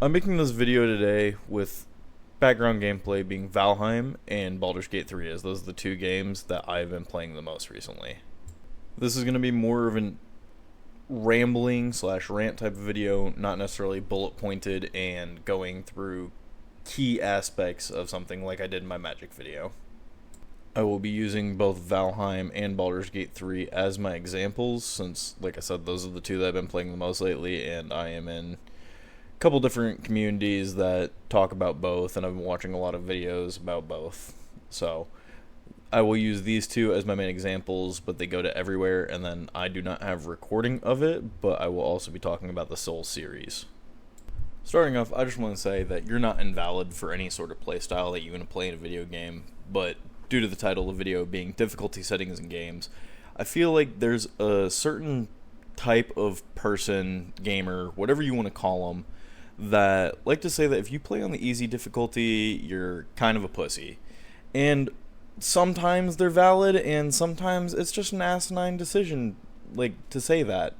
I'm making this video today with background gameplay being Valheim and Baldur's Gate 3, as those are the two games that I've been playing the most recently. This is going to be more of an rambling slash rant type of video, not necessarily bullet pointed and going through key aspects of something like I did in my Magic video. I will be using both Valheim and Baldur's Gate 3 as my examples, since, like I said, those are the two that I've been playing the most lately, and I am in couple different communities that talk about both, and I've been watching a lot of videos about both. So I will use these two as my main examples, but they go to everywhere, and then I do not have recording of it, but I will also be talking about the Soul series. Starting off, I just want to say that you're not invalid for any sort of playstyle that you want to play in a video game, but due to the title of the video being difficulty settings in games, I feel like there's a certain type of person, gamer, whatever you want to call them, that like to say that if you play on the easy difficulty, you're kind of a pussy. And sometimes they're valid, and sometimes it's just an asinine decision, like, to say that.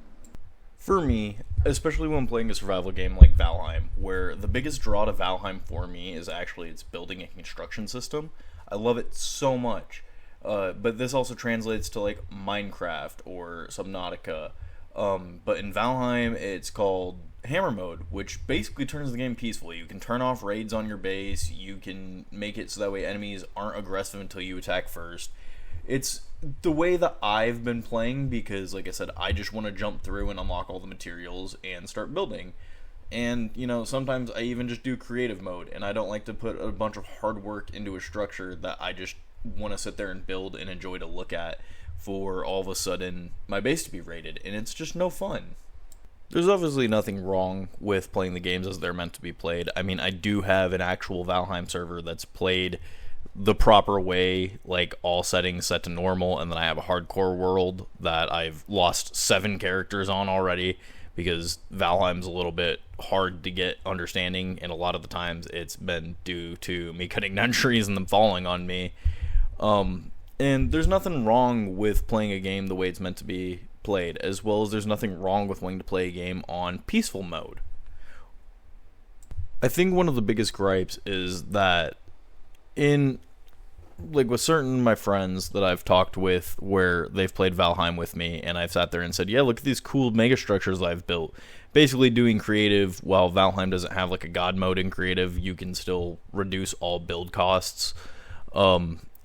For me, especially when playing a survival game like Valheim, where the biggest draw to Valheim for me is actually its building and construction system. I love it so much. But this also translates to, like, Minecraft or Subnautica. But in Valheim, it's called Hammer Mode, which basically turns the game peaceful. You can turn off raids on your base, you can make it so that way enemies aren't aggressive until you attack first. It's the way that I've been playing because, like I said, I just want to jump through and unlock all the materials and start building. And, you know, sometimes I even just do creative mode, and I don't like to put a bunch of hard work into a structure that I just want to sit there and build and enjoy to look at for all of a sudden my base to be raided, and it's just no fun. There's obviously nothing wrong with playing the games as they're meant to be played. I mean, I do have an actual Valheim server that's played the proper way, like all settings set to normal, and then I have a hardcore world that I've lost 7 characters on already because Valheim's a little bit hard to get understanding, and a lot of the times it's been due to me cutting down trees and them falling on me. And there's nothing wrong with playing a game the way it's meant to be played, as well as there's nothing wrong with wanting to play a game on peaceful mode. I think one of the biggest gripes is that in, like, with certain of my friends that I've talked with where they've played Valheim with me, and I've sat there and said, yeah, look at these cool mega structures I've built. Basically doing creative, while Valheim doesn't have like a god mode in creative, you can still reduce all build costs,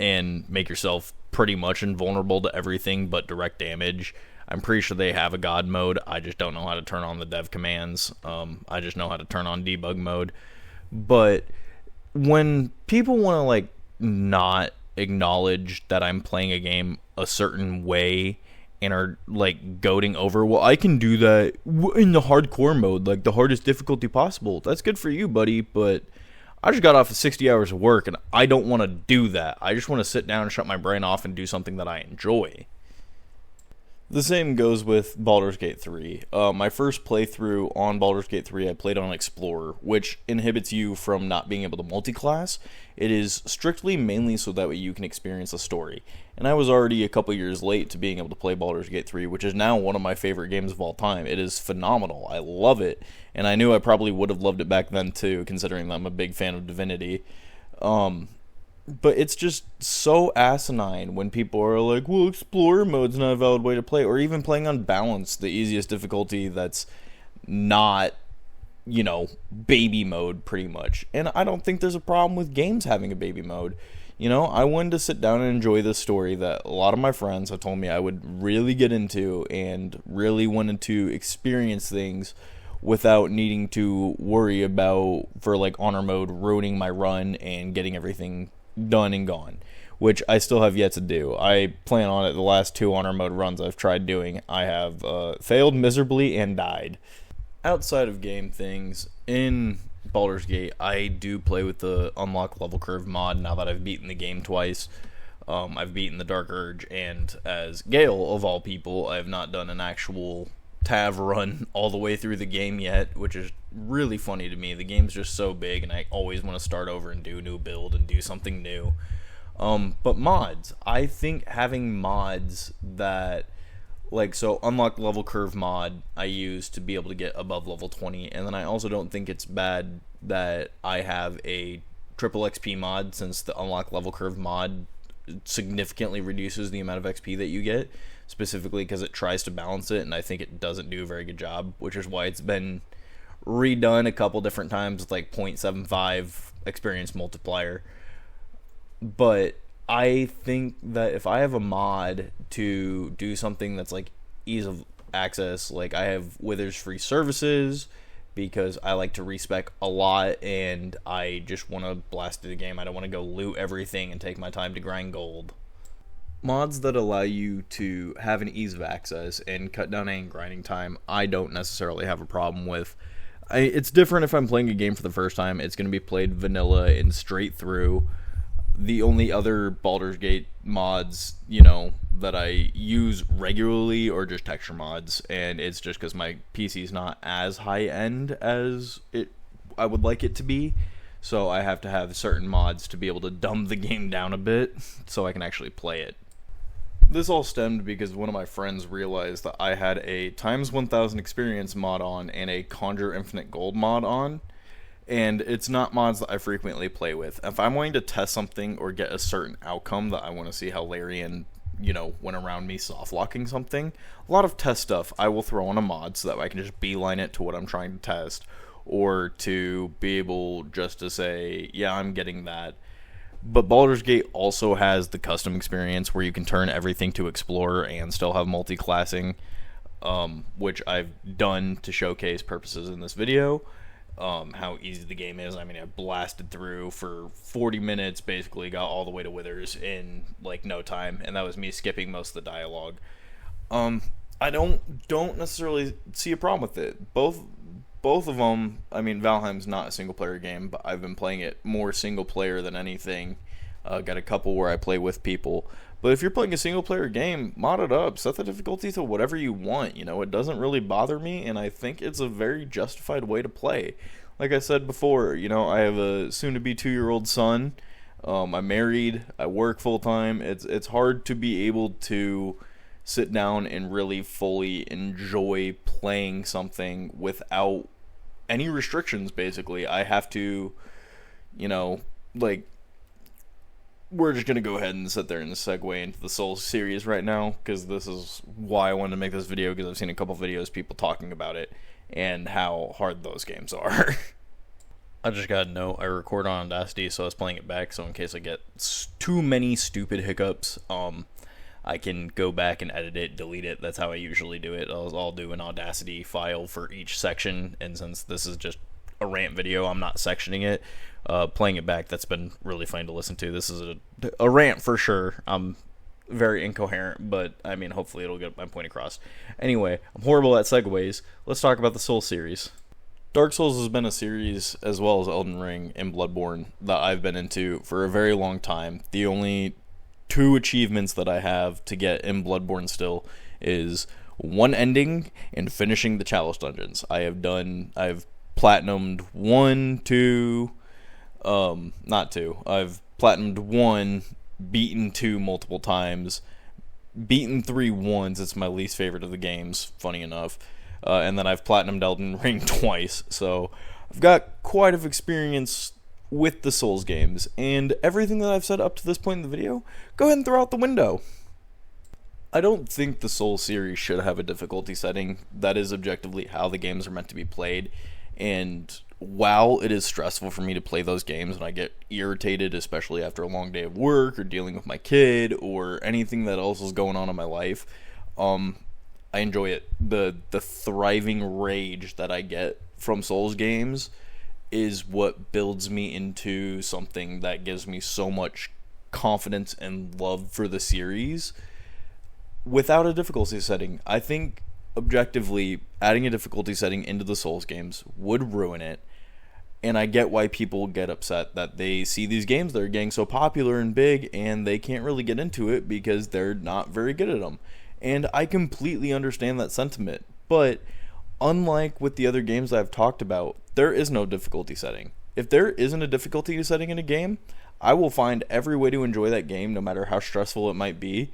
and make yourself pretty much invulnerable to everything but direct damage. I'm pretty sure they have a god mode. I just don't know how to turn on the dev commands. I just know how to turn on debug mode. But when people want to, like, not acknowledge that I'm playing a game a certain way and are, like, goading over, well, I can do that in the hardcore mode, like the hardest difficulty possible. That's good for you, buddy, but I just got off of 60 hours of work, and I don't want to do that. I just want to sit down and shut my brain off and do something that I enjoy. The same goes with Baldur's Gate 3. My first playthrough on Baldur's Gate 3, I played on Explorer, which inhibits you from not being able to multi-class. It is strictly mainly so that way you can experience the story. And I was already a couple years late to being able to play Baldur's Gate 3, which is now one of my favorite games of all time. It is phenomenal. I love it. And I knew I probably would have loved it back then too, considering that I'm a big fan of Divinity. But it's just so asinine when people are like, well, Explorer mode's not a valid way to play, or even playing on Balance, the easiest difficulty that's not, you know, baby mode, pretty much. And I don't think there's a problem with games having a baby mode. You know, I wanted to sit down and enjoy this story that a lot of my friends have told me I would really get into, and really wanted to experience things without needing to worry about, for like honor mode, ruining my run and getting everything done and gone, which I still have yet to do. I plan on it. The last 2 honor mode runs I've tried doing, I have failed miserably and died. Outside of game things, in Baldur's Gate, I do play with the unlock level curve mod now that I've beaten the game twice. I've beaten the Dark Urge, and as Gale, of all people, I have not done an actual Tav run all the way through the game yet, which is really funny to me. The game's just so big, and I always want to start over and do a new build and do something new. But mods, I think having mods that Like, so unlock level curve mod I use to be able to get above level 20, and then I also don't think it's bad that I have a triple XP mod, since the unlock level curve mod significantly reduces the amount of XP that you get, specifically because it tries to balance it, and I think it doesn't do a very good job, which is why it's been redone a couple different times with like 0.75 experience multiplier. But I think that if I have a mod to do something that's like ease of access, like I have Withers free services because I like to respec a lot and I just want to blast through the game. I don't want to go loot everything and take my time to grind gold. Mods that allow you to have an ease of access and cut down any grinding time, I don't necessarily have a problem with. It's different if I'm playing a game for the first time. It's going to be played vanilla and straight through. The only other Baldur's Gate mods, that I use regularly are just texture mods, and it's just because my PC is not as high-end as I would like it to be, so I have to have certain mods to be able to dumb the game down a bit so I can actually play it. This all stemmed because one of my friends realized that I had a times 1000 experience mod on and a Conjure Infinite Gold mod on, and it's not mods that I frequently play with. If I'm wanting to test something or get a certain outcome that I want to see how Larian, went around me soft-locking something, a lot of test stuff I will throw on a mod so that I can just beeline it to what I'm trying to test, or to be able just to say, yeah, I'm getting that. But Baldur's Gate also has the custom experience where you can turn everything to Explorer and still have multi-classing, which I've done to showcase purposes in this video. How easy the game is. I mean, I blasted through for 40 minutes, basically got all the way to Withers in like no time, and that was me skipping most of the dialogue. I don't necessarily see a problem with it. Both of them, I mean, Valheim's not a single player game, but I've been playing it more single player than anything. Got a couple where I play with people. But if you're playing a single player game, mod it up, set the difficulty to whatever you want. It doesn't really bother me, and I think it's a very justified way to play. Like I said before, I have a soon-to-be 2-year-old son. I'm married. I work full-time. It's hard to be able to sit down and really fully enjoy playing something without any restrictions, basically. I have to, we're just going to go ahead and sit there and segue into the Souls series right now, because this is why I wanted to make this video, because I've seen a couple videos, people talking about it, and how hard those games are. I just got a note, I record on Audacity, so I was playing it back, so in case I get too many stupid hiccups, I can go back and edit it, delete it. That's how I usually do it. I'll do an Audacity file for each section, and since this is just a rant video, I'm not sectioning it. Playing it back, that's been really fun to listen to. This is a rant for sure. I'm very incoherent, but I mean, hopefully it'll get my point across. Anyway, I'm horrible at segues. Let's talk about the Souls series. Dark Souls has been a series, as well as Elden Ring and Bloodborne, that I've been into for a very long time. The only 2 achievements that I have to get in Bloodborne still is one ending and finishing the Chalice dungeons. I've platinumed 1, 2, not 2. I've platinumed 1, beaten 2 multiple times, beaten 3 once. It's my least favorite of the games, funny enough. And then I've platinumed Elden Ring twice. So I've got quite of experience with the Souls games, and everything that I've said up to this point in the video, go ahead and throw out the window. I don't think the Souls series should have a difficulty setting. That is objectively how the games are meant to be played, and while it is stressful for me to play those games and I get irritated, especially after a long day of work or dealing with my kid or anything that else is going on in my life, I enjoy it. The thriving rage that I get from Souls games is what builds me into something that gives me so much confidence and love for the series without a difficulty setting. I think objectively adding a difficulty setting into the Souls games would ruin it, and I get why people get upset that they see these games that are getting so popular and big and they can't really get into it because they're not very good at them. And I completely understand that sentiment, but unlike with the other games I've talked about, there is no difficulty setting. If there isn't a difficulty setting in a game, I will find every way to enjoy that game, no matter how stressful it might be.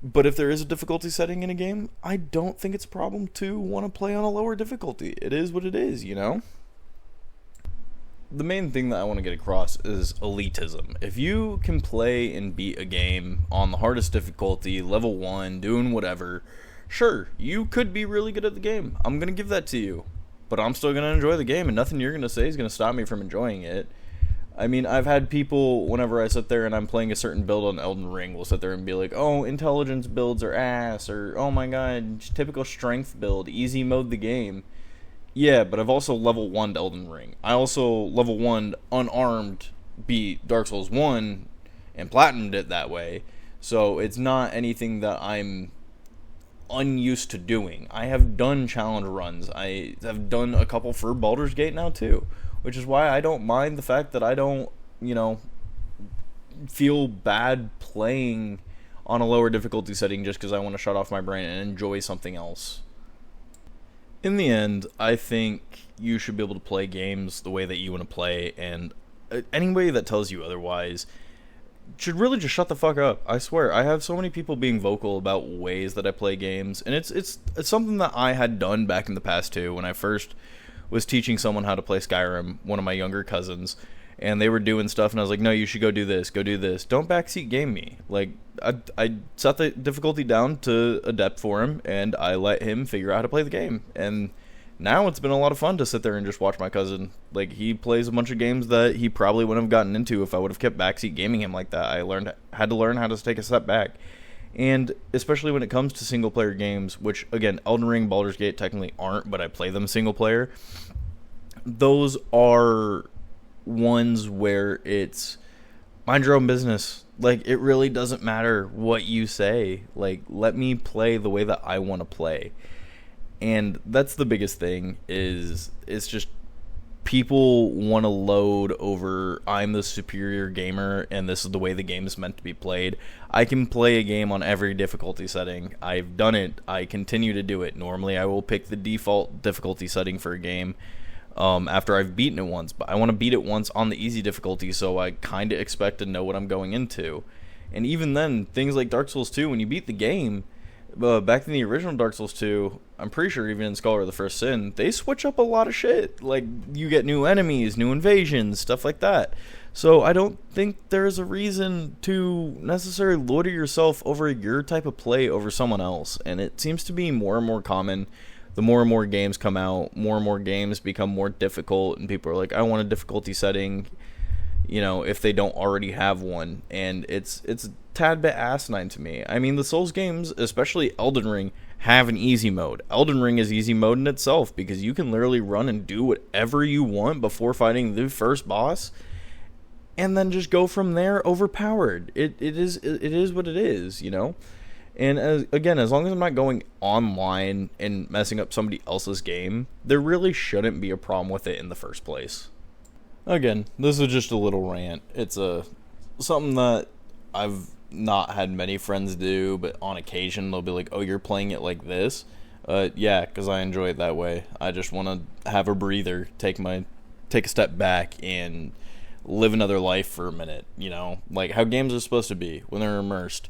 But if there is a difficulty setting in a game, I don't think it's a problem to want to play on a lower difficulty. It is what it is, you know? The main thing that I want to get across is elitism. If you can play and beat a game on the hardest difficulty, level 1, doing whatever, sure, you could be really good at the game. I'm going to give that to you. But I'm still going to enjoy the game, and nothing you're going to say is going to stop me from enjoying it. I mean, I've had people, whenever I sit there and I'm playing a certain build on Elden Ring, will sit there and be like, oh, intelligence builds are ass, or, oh my god, typical strength build, easy mode the game. Yeah, but I've also level 1'd Elden Ring. I also level 1'd unarmed beat Dark Souls 1 and platinumed it that way. So it's not anything that I'm unused to doing. I have done challenge runs. I have done a couple for Baldur's Gate now too, which is why I don't mind the fact that I don't, feel bad playing on a lower difficulty setting just because I want to shut off my brain and enjoy something else. In the end, I think you should be able to play games the way that you want to play, and anybody that tells you otherwise should really just shut the fuck up. I swear, I have so many people being vocal about ways that I play games, and it's something that I had done back in the past too, when I first was teaching someone how to play Skyrim, one of my younger cousins, and they were doing stuff, and I was like, no, you should go do this, don't backseat game me. Like, I set the difficulty down to adept for him, and I let him figure out how to play the game, and now it's been a lot of fun to sit there and just watch my cousin. Like, he plays a bunch of games that he probably wouldn't have gotten into if I would have kept backseat gaming him like that. I had to learn how to take a step back, and especially when it comes to single player games, which, again, Elden Ring, Baldur's Gate technically aren't, but I play them single player. Those are ones where it's mind your own business. Like, it really doesn't matter what you say. Like, let me play the way that I want to play. And that's the biggest thing, is it's just people want to load over, I'm the superior gamer and this is the way the game is meant to be played. I can play a game on every difficulty setting. I've done it. I continue to do it. Normally I will pick the default difficulty setting for a game after I've beaten it once, but I want to beat it once on the easy difficulty, so I kind of expect to know what I'm going into. And even then, things like Dark Souls 2, when you beat the game, back in the original Dark Souls 2, I'm pretty sure even in Scholar of the First Sin, they switch up a lot of shit. Like, you get new enemies, new invasions, stuff like that. So I don't think there's a reason to necessarily loader yourself over your type of play over someone else. And it seems to be more and more common. The more and more games come out, more and more games become more difficult, and people are like, I want a difficulty setting, if they don't already have one. And it's a tad bit asinine to me. I mean, the Souls games, especially Elden Ring, have an easy mode. Elden Ring is easy mode in itself, because you can literally run and do whatever you want before fighting the first boss, and then just go from there overpowered. It is what it is, And as long as I'm not going online and messing up somebody else's game, there really shouldn't be a problem with it in the first place. Again, this is just a little rant. It's something that I've not had many friends do, but on occasion they'll be like, oh, you're playing it like this? Yeah, because I enjoy it that way. I just want to have a breather, take a step back and live another life for a minute, like how games are supposed to be when they're immersed.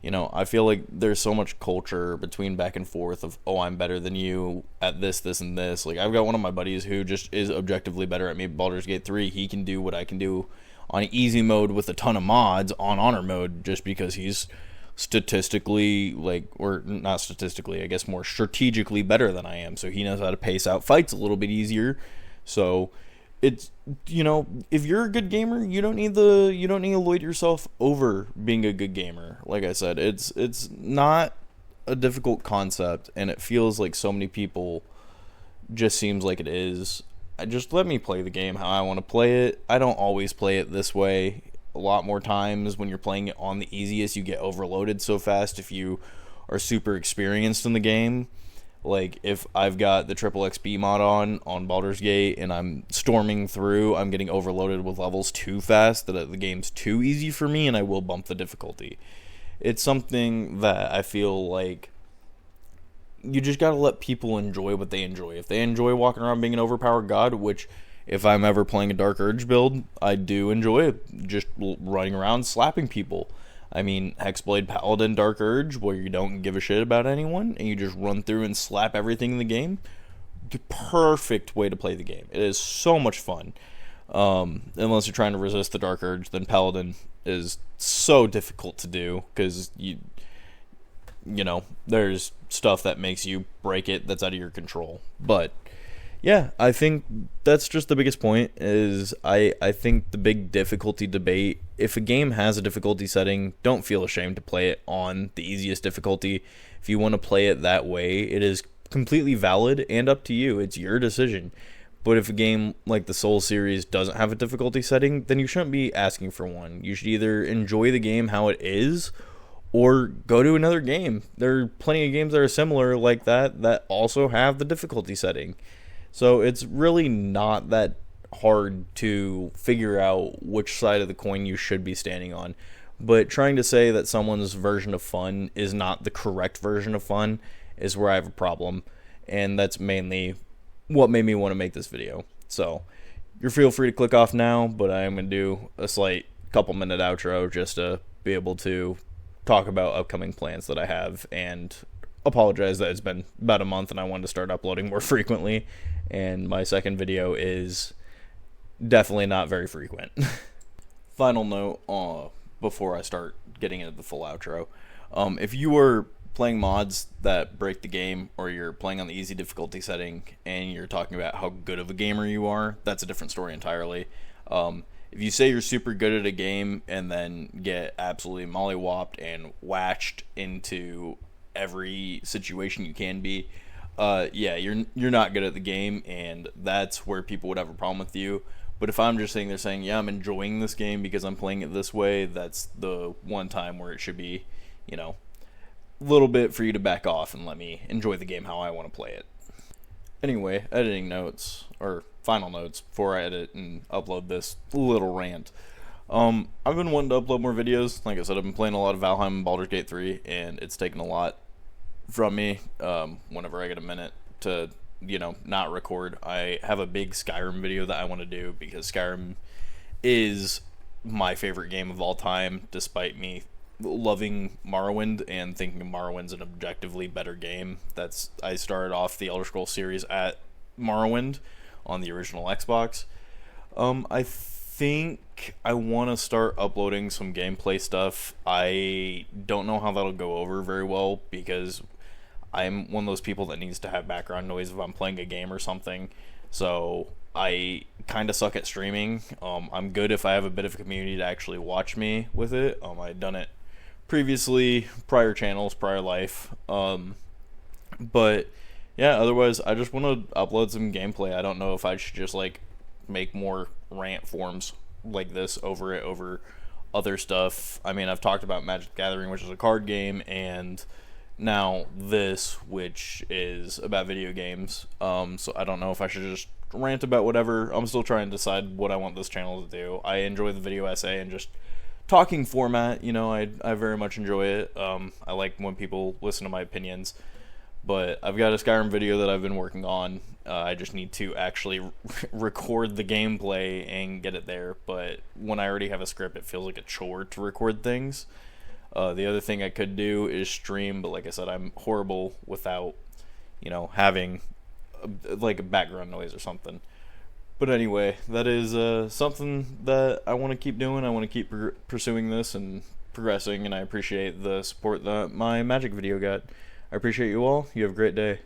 I feel like there's so much culture between back and forth of, oh, I'm better than you at this, and this. Like, I've got one of my buddies who just is objectively better at me. Baldur's Gate 3, he can do what I can do on easy mode with a ton of mods on honor mode, just because he's statistically, or not statistically, I guess more strategically better than I am. So he knows how to pace out fights a little bit easier. So it's, if you're a good gamer, you don't need to load yourself over being a good gamer. Like I said, it's not a difficult concept, and it feels like so many people just seems like it is. Just let me play the game how I want to play it. I don't always play it this way. A lot more times when you're playing it on the easiest, you get overloaded so fast if you are super experienced in the game. Like, if I've got the triple XP mod on Baldur's Gate and I'm storming through, I'm getting overloaded with levels too fast, that the game's too easy for me, and I will bump the difficulty. It's something that I feel like you just gotta let people enjoy what they enjoy. If they enjoy walking around being an overpowered god, which, if I'm ever playing a Dark Urge build, I do enjoy it, just running around slapping people. I mean, Hexblade Paladin Dark Urge, where you don't give a shit about anyone and you just run through and slap everything in the game. The perfect way to play the game. It is so much fun. Unless you're trying to resist the Dark Urge, then Paladin is so difficult to do because you know, there's stuff that makes you break it that's out of your control. But yeah, I think that's just the biggest point is I think the big difficulty debate, if a game has a difficulty setting, don't feel ashamed to play it on the easiest difficulty. If you want to play it that way, it is completely valid and up to you. It's your decision. But if a game like the Soul series doesn't have a difficulty setting, then you shouldn't be asking for one. You should either enjoy the game how it is or go to another game. There are plenty of games that are similar like that also have the difficulty setting. So it's really not that hard to figure out which side of the coin you should be standing on. But trying to say that someone's version of fun is not the correct version of fun is where I have a problem. And that's mainly what made me want to make this video. So you're feel free to click off now, but I am going to do a slight couple-minute outro just to be able to talk about upcoming plans that I have and apologize that it's been about a month and I wanted to start uploading more frequently, and my second video is definitely not very frequent. Final note before I start getting into the full outro. If you are playing mods that break the game, or you're playing on the easy difficulty setting and you're talking about how good of a gamer you are, that's a different story entirely. If you say you're super good at a game and then get absolutely mollywopped and watched into every situation you can be, yeah, you're not good at the game, and that's where people would have a problem with you. But if I'm just sitting there saying, yeah, I'm enjoying this game because I'm playing it this way, that's the one time where it should be, you know, a little bit for you to back off and let me enjoy the game how I want to play it. Anyway, editing notes, or final notes, before I edit and upload this little rant. I've been wanting to upload more videos. Like I said, I've been playing a lot of Valheim and Baldur's Gate 3, and it's taken a lot from me whenever I get a minute to, you know, not record. I have a big Skyrim video that I want to do because Skyrim is my favorite game of all time, despite me loving Morrowind and thinking Morrowind's an objectively better game. I started off the Elder Scrolls series at Morrowind on the original Xbox. I think I want to start uploading some gameplay stuff. I don't know how that'll go over very well because I'm one of those people that needs to have background noise if I'm playing a game or something. So I kind of suck at streaming. I'm good if I have a bit of a community to actually watch me with it. I've done it previously, prior channels, prior life. But yeah, otherwise I just want to upload some gameplay. I don't know if I should just like make more rant forms like this over other stuff. I mean, I've talked about Magic the Gathering, which is a card game, and now this, which is about video games. So I don't know if I should just rant about whatever. I'm still trying to decide what I want this channel to do. I enjoy the video essay and just talking format, you know, I very much enjoy it. I like when people listen to my opinions, but I've got a Skyrim video that I've been working on. I just need to actually record the gameplay and get it there, but when I already have a script, it feels like a chore to record things. The other thing I could do is stream, but like I said, I'm horrible without, you know, having like a background noise or something. But anyway, that is something that I want to keep doing. I want to keep pursuing this and progressing, and I appreciate the support that my Magic video got. I appreciate you all. You have a great day.